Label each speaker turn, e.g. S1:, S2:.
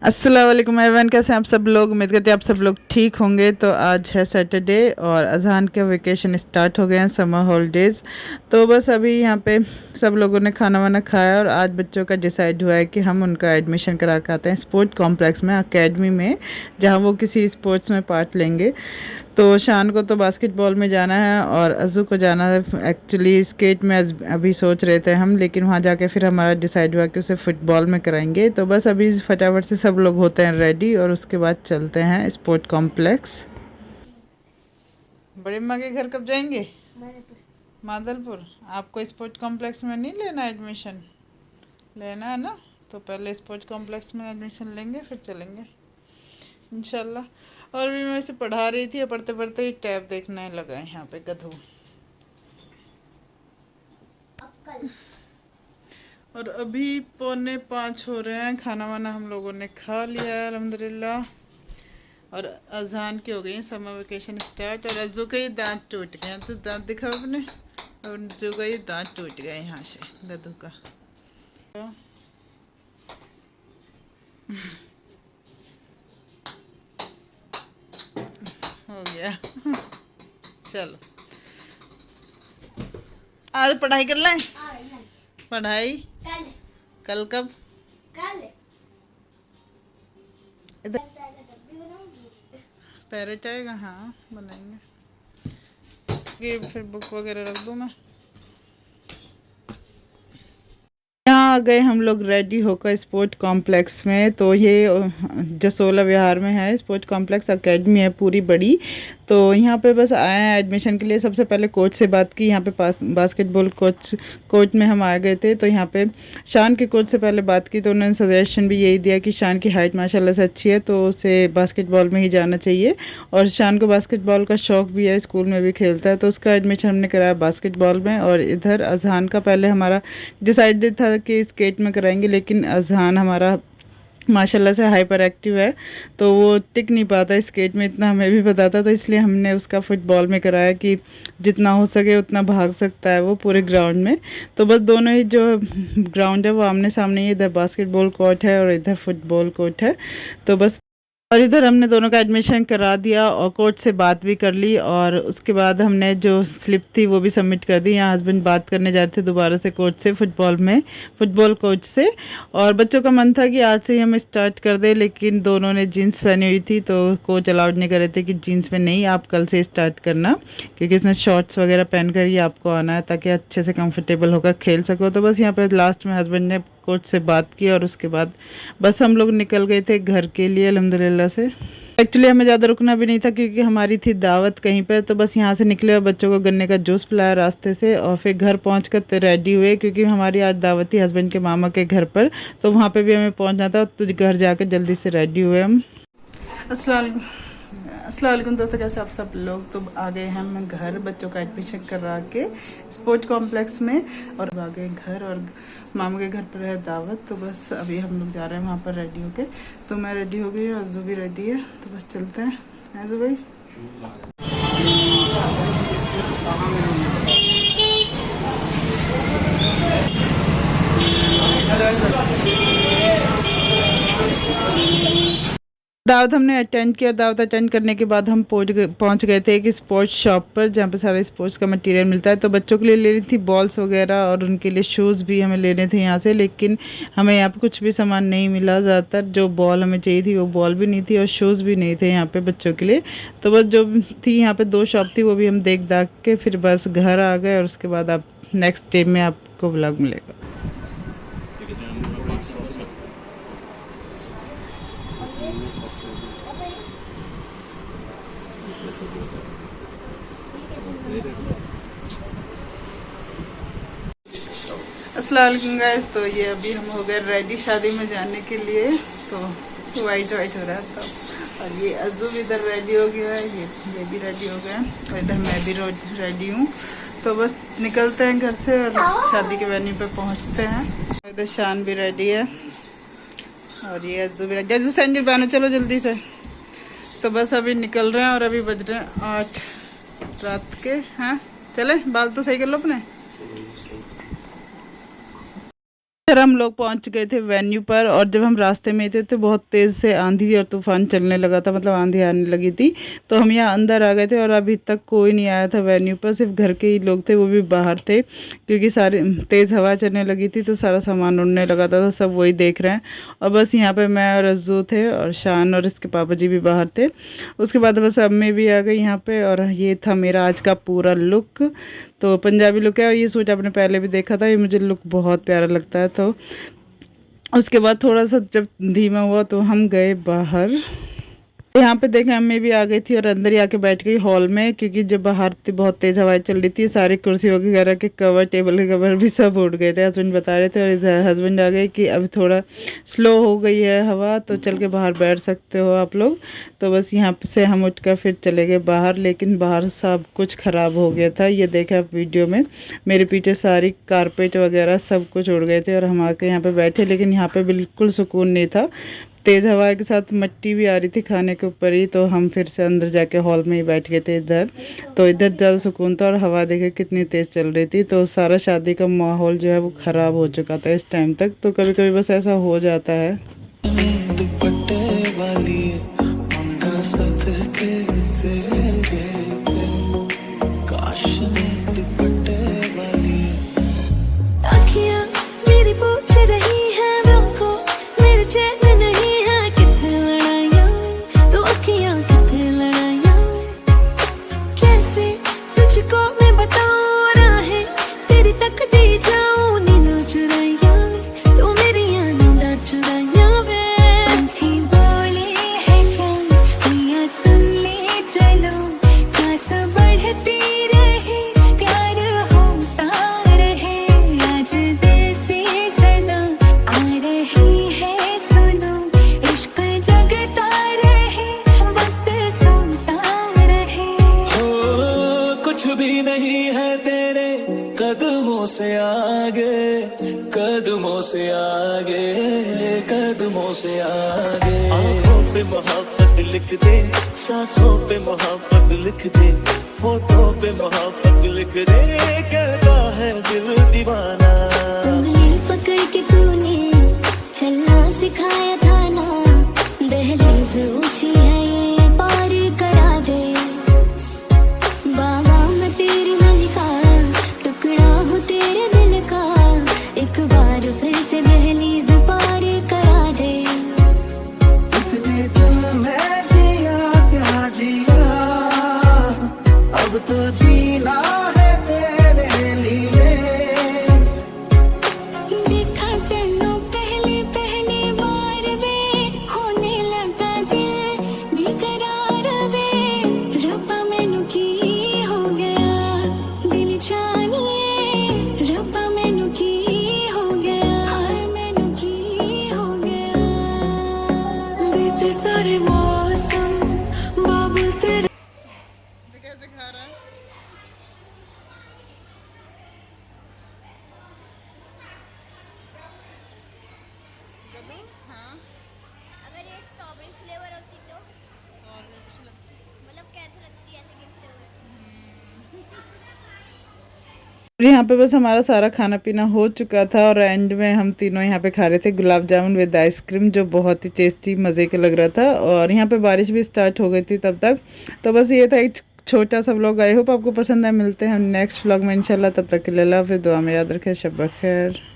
S1: अस्सलाम वालेकुम एवरीवन, कैसे हैं आप सब लोग। उम्मीद करते हैं आप सब लोग ठीक होंगे। तो आज है सैटरडे और अजहान के वेकेशन स्टार्ट हो गए हैं, समर हॉलीडेज़। तो बस अभी यहाँ पे सब लोगों ने खाना वाना खाया और आज बच्चों का डिसाइड हुआ है कि हम उनका एडमिशन करा के आते हैं स्पोर्ट कॉम्प्लेक्स में, अकेडमी में, जहाँ वो किसी स्पोर्ट्स में पार्ट लेंगे। तो शान को तो बास्केटबॉल में जाना है और अज़ू को जाना है एक्चुअली स्केट में। अभी सोच रहे थे हम, लेकिन वहाँ जाके फिर हमारा डिसाइड हुआ कि उसे फ़ुटबॉल में कराएंगे। तो बस अभी फटाफट से सब लोग होते हैं रेडी और उसके बाद चलते हैं स्पोर्ट कॉम्प्लेक्स। बड़े अम्मा के घर कब जाएंगे? मादलपुर। आपको स्पोर्ट कॉम्प्लेक्स में नहीं लेना एडमिशन? लेना है ना, तो पहले स्पोर्ट कॉम्प्लेक्स में एडमिशन लेंगे फिर चलेंगे इंशाल्लाह। और भी मैं इसे पढ़ा रही थी, पढ़ते पढ़ते ही टैब देखने लगा है यहाँ पे गधू। और अभी 4:45 हो रहे हैं, खाना वाना हम लोगों ने खा लिया है अल्हम्दुलिल्लाह। और अजान की हो गई समर वेकेशन स्टार्ट। और अज्जू के ही दांत टूट गए हैं, तो दांत दिखा अपने। और अज्जू का ही दांत टूट गए यहाँ से गधू का। हो गया चलो आज पढ़ाई कर लें। पढ़ाई कल कब? इधर पैरेट आएगा, हाँ बनाएंगे। ये फिर बुक वगैरह रख दूँ मैं। यहाँ आ गए हम लोग रेडी होकर स्पोर्ट कॉम्प्लेक्स में। तो ये जसोला विहार में है स्पोर्ट कॉम्प्लेक्स, अकेडमी है पूरी बड़ी। तो यहाँ पे बस आए हैं एडमिशन के लिए। सबसे पहले कोच से बात की, यहाँ पे बास्केटबॉल कोच में हम आ गए थे। तो यहाँ पे शान के कोच से पहले बात की, तो उन्होंने सजेशन भी यही दिया कि शान की हाइट माशाल्लाह से अच्छी है, तो उसे बास्केटबॉल में ही जाना चाहिए। और शान को बास्केटबॉल का शौक़ भी है, स्कूल में भी खेलता है, तो उसका एडमिशन हमने कराया बास्केटबॉल में। और इधर अजहान का पहले हमारा डिसाइडेड था कि स्केट में कराएंगे, लेकिन अजहान हमारा माशाल्लाह से हाइपर एक्टिव है, तो वो टिक नहीं पाता स्केट में, इतना हमें भी पता था। तो इसलिए हमने उसका फ़ुटबॉल में कराया कि जितना हो सके उतना भाग सकता है वो पूरे ग्राउंड में। तो बस दोनों ही जो ग्राउंड है वो आमने सामने ही, इधर बास्केटबॉल कोर्ट है और इधर फुटबॉल कोर्ट है। तो बस और इधर हमने दोनों का एडमिशन करा दिया और कोच से बात भी कर ली। और उसके बाद हमने जो स्लिप थी वो भी सबमिट कर दी। यहाँ हस्बैंड बात करने जा रहे थे दोबारा से कोच से, फुटबॉल कोच से। और बच्चों का मन था कि आज से ही हम स्टार्ट कर दें, लेकिन दोनों ने जीन्स पहनी हुई थी, तो कोच अलाउड नहीं कर रहे थे कि जीन्स में नहीं, आप कल से स्टार्ट करना, क्योंकि इसमें शॉर्ट्स वगैरह पहन कर ही आपको आना है ताकि अच्छे से कंफर्टेबल होकर खेल सको। तो बस यहाँ पर लास्ट में हस्बैंड ने कोच से बात की और उसके बाद बस हम लोग निकल गए थे घर के लिए अल्हम्दुलिल्लाह से। एक्चुअली हमें ज़्यादा रुकना भी नहीं था क्योंकि हमारी थी दावत कहीं पर। तो बस यहाँ से निकले और बच्चों को गन्ने का जूस पिलाया रास्ते से, और फिर घर पहुँच कर रेडी हुए क्योंकि हमारी आज दावत थी हस्बैंड के मामा के घर पर, तो वहाँ पे भी हमें पहुँचना था। तो घर जाकर जल्दी से रेडी हुए हम। अस्सलाम वालेकुम दोस्तों, कैसे आप सब लोग। तो आ गए हैं हम घर बच्चों का एडमिशन करा के स्पोर्ट कॉम्प्लेक्स में, और आ गए घर और मामा के घर पर है दावत। तो बस अभी हम लोग जा रहे हैं वहाँ पर रेडी होके। तो मैं रेडी हो गई, अज़ू भी रेडी है, तो बस चलते हैं। अज़ू भाई दावत हमने अटेंड किया। दावत अटेंड करने के बाद हम पहुंच गए थे एक स्पोर्ट्स शॉप पर, जहाँ पे सारे स्पोर्ट्स का मटेरियल मिलता है। तो बच्चों के लिए लेनी थी बॉल्स वगैरह और उनके लिए शूज़ भी हमें लेने थे यहाँ से, लेकिन हमें यहाँ पे कुछ भी सामान नहीं मिला। ज़्यादातर जो बॉल हमें चाहिए थी वो बॉल भी नहीं थी और शूज़ भी नहीं थे यहाँ पे बच्चों के लिए। तो बस जो थी यहाँ पर 2 शॉप थी, वो भी हम देख दाख के फिर बस घर आ गए। और उसके बाद आप नेक्स्ट डे में आपको व्लॉग मिलेगा। अस्सलाम वालेकुम गाइस। तो ये अभी हम हो गए रेडी शादी में जाने के लिए। तो वाइट हो रहा था। और ये अज़ू भी इधर रेडी हो गया है, ये भी रेडी हो गया, और इधर मैं भी रेडी हूँ। तो बस निकलते हैं घर से और शादी के वेन्यू पे पहुँचते हैं। इधर शान भी रेडी है और ये अज़ू भी रेडी। अज़ू सैंडल पहनो, चलो जल्दी से। तो बस अभी निकल रहे हैं और अभी बज रहे हैं 8 रात के। हाँ चले, बाल तो सही कर लो अपने। फिर हम लोग पहुंच गए थे वेन्यू पर, और जब हम रास्ते में थे तो बहुत तेज़ से आंधी और तूफान चलने लगा था, मतलब आंधी आने लगी थी। तो हम यहाँ अंदर आ गए थे और अभी तक कोई नहीं आया था वेन्यू पर, सिर्फ घर के ही लोग थे, वो भी बाहर थे क्योंकि सारी तेज़ हवा चलने लगी थी तो सारा सामान उड़ने लगा था, तो सब वही देख रहे हैं। और बस यहाँ पर मैं और अज्जू थे और शान और इसके पापा जी भी बाहर थे। उसके बाद बस अम्मी भी आ गई यहाँ पर, और ये था मेरा आज का पूरा लुक। तो पंजाबी लुक है, और ये सूट आपने पहले भी देखा था, ये मुझे लुक बहुत प्यारा लगता है। तो उसके बाद थोड़ा सा जब धीमा हुआ तो हम गए बाहर। यहाँ पे देखें अम्मी भी आ गई थी और अंदर ही आके बैठ गई हॉल में, क्योंकि जब बाहर बहुत तेज़ हवाएं चल रही थी, सारी कुर्सी वगैरह के कवर, टेबल के कवर भी सब उड़ गए थे। हस्बैंड बता रहे थे, और इधर हस्बैंड आ गए कि अभी थोड़ा स्लो हो गई है हवा, तो चल के बाहर बैठ सकते हो आप लोग। तो बस यहाँ से हम उठकर फिर चले गए बाहर, लेकिन बाहर सब कुछ ख़राब हो गया था। ये देखें आप वीडियो में, मेरे पीछे सारी कारपेट वगैरह सब कुछ उड़ गए थे, और हम आके यहाँ पर बैठे, लेकिन यहाँ पर बिल्कुल सुकून नहीं था। तेज़ हवा के साथ मिट्टी भी आ रही थी खाने के ऊपर ही, तो हम फिर से अंदर जाके हॉल में ही बैठ गए थे इधर। तो इधर ज़्यादा सुकून था, और हवा देखे कितनी तेज़ चल रही थी, तो सारा शादी का माहौल जो है वो ख़राब हो चुका था इस टाइम तक। तो कभी कभी बस ऐसा हो जाता है।
S2: कदमों से आगे, कदमों से आगे, कदमों से आगे। आँखों पे मोहब्बत लिख दे, सांसों पे मोहब्बत लिख दे, होठों पे मोहब्बत लिख दे, कहता है दिल दीवाना।
S3: उंगली पकड़ के तूने चलना सिखाया था ना, दहलीज ऊंची है ये पार करा दे। बाबा मैं तेरी मलिका, टुकड़ा हूँ तेरे दिल का, एक बार फिर से दहलीज पार करा दे।
S2: इतने दिल में जिया प्यार जिया, अब तो जीना है तेरे लिए।
S3: देखा तेनू पहली पहली बार वे, होने लगा दिल बेकरार वे। रब्बा मैनू की हो गया दिल जानिए, रब्बा मैनू की हो गया, हाय मैनू की हो गया। बीते सारे मौसम बाबुल तेरे।
S1: कैसे खा रहा है? हाँ,
S4: अगर ये स्ट्रॉबेरी फ्लेवर होती तो
S1: और अच्छी लगती है।
S4: मतलब कैसे लगती है ऐसे गिफ्ट हुए।
S1: यहाँ पे बस हमारा सारा खाना पीना हो चुका था, और एंड में हम तीनों यहाँ पे खा रहे थे गुलाब जामुन विद आइसक्रीम, जो बहुत ही टेस्टी मज़े का लग रहा था। और यहाँ पे बारिश भी स्टार्ट हो गई थी तब तक। तो बस ये था एक छोटा सा व्लॉग। आई होप आपको पसंद आए। मिलते हैं हम नेक्स्ट व्लॉग में इंशाल्लाह। तब तक के लिए अल्लाह हाफ़िज़। दुआ में याद रखें। शब बख़ैर।